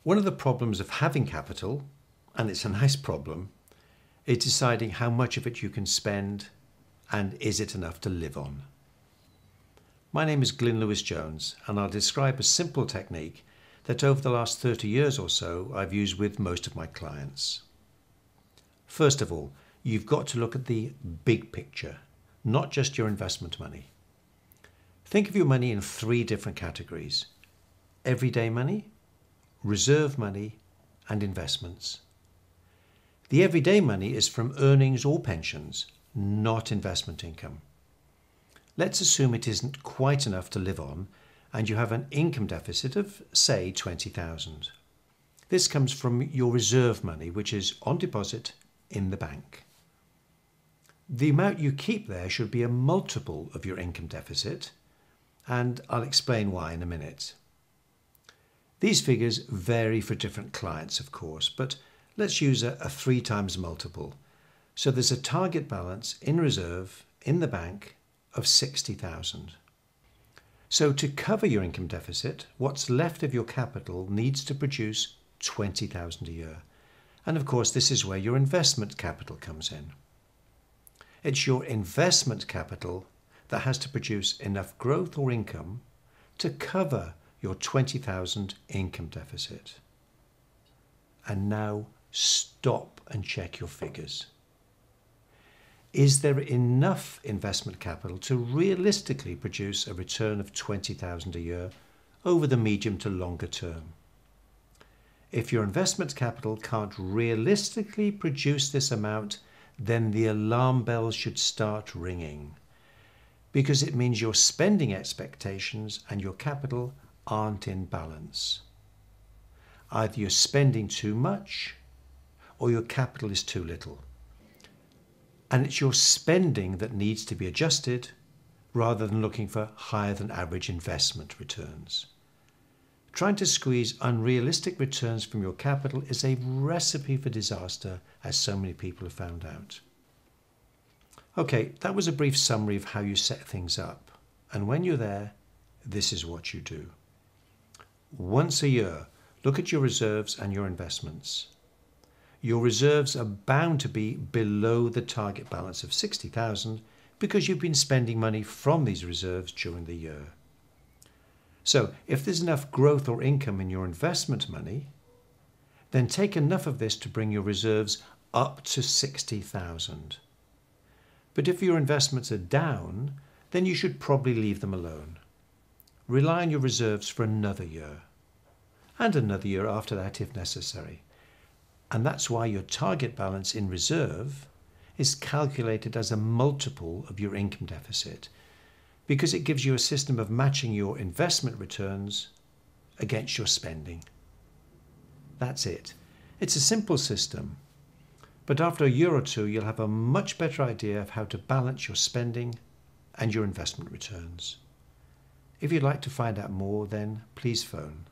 One of the problems of having capital, and it's a nice problem, is deciding how much of it you can spend and is it enough to live on. My name is Glyn Lewis Jones, and I'll describe a simple technique that over the last 30 years or so I've used with most of my clients. First of all, you've got to look at the big picture, not just your investment money. Think of your money in 3 different categories: everyday money, reserve money, and investments. The everyday money is from earnings or pensions, not investment income. Let's assume it isn't quite enough to live on and you have an income deficit of, say, 20,000. This comes from your reserve money, which is on deposit in the bank. The amount you keep there should be a multiple of your income deficit, and I'll explain why in a minute. These figures vary for different clients, of course, but let's use a 3 times multiple. So there's a target balance in reserve in the bank of 60,000. So to cover your income deficit, what's left of your capital needs to produce 20,000 a year. And of course, this is where your investment capital comes in. It's your investment capital that has to produce enough growth or income to cover your 20,000 income deficit. And now stop and check your figures. Is there enough investment capital to realistically produce a return of 20,000 a year over the medium to longer term? If your investment capital can't realistically produce this amount, then the alarm bells should start ringing, because it means your spending expectations and your capital aren't in balance. Either you're spending too much or your capital is too little. And it's your spending that needs to be adjusted rather than looking for higher than average investment returns. Trying to squeeze unrealistic returns from your capital is a recipe for disaster, as so many people have found out. Okay, that was a brief summary of how you set things up. And when you're there, this is what you do. Once a year, look at your reserves and your investments. Your reserves are bound to be below the target balance of 60,000 because you've been spending money from these reserves during the year. So if there's enough growth or income in your investment money, then take enough of this to bring your reserves up to 60,000. But if your investments are down, then you should probably leave them alone. Rely on your reserves for another year, and another year after that if necessary. And that's why your target balance in reserve is calculated as a multiple of your income deficit, because it gives you a system of matching your investment returns against your spending. That's it. It's a simple system, but after a year or two, you'll have a much better idea of how to balance your spending and your investment returns. If you'd like to find out more, then please phone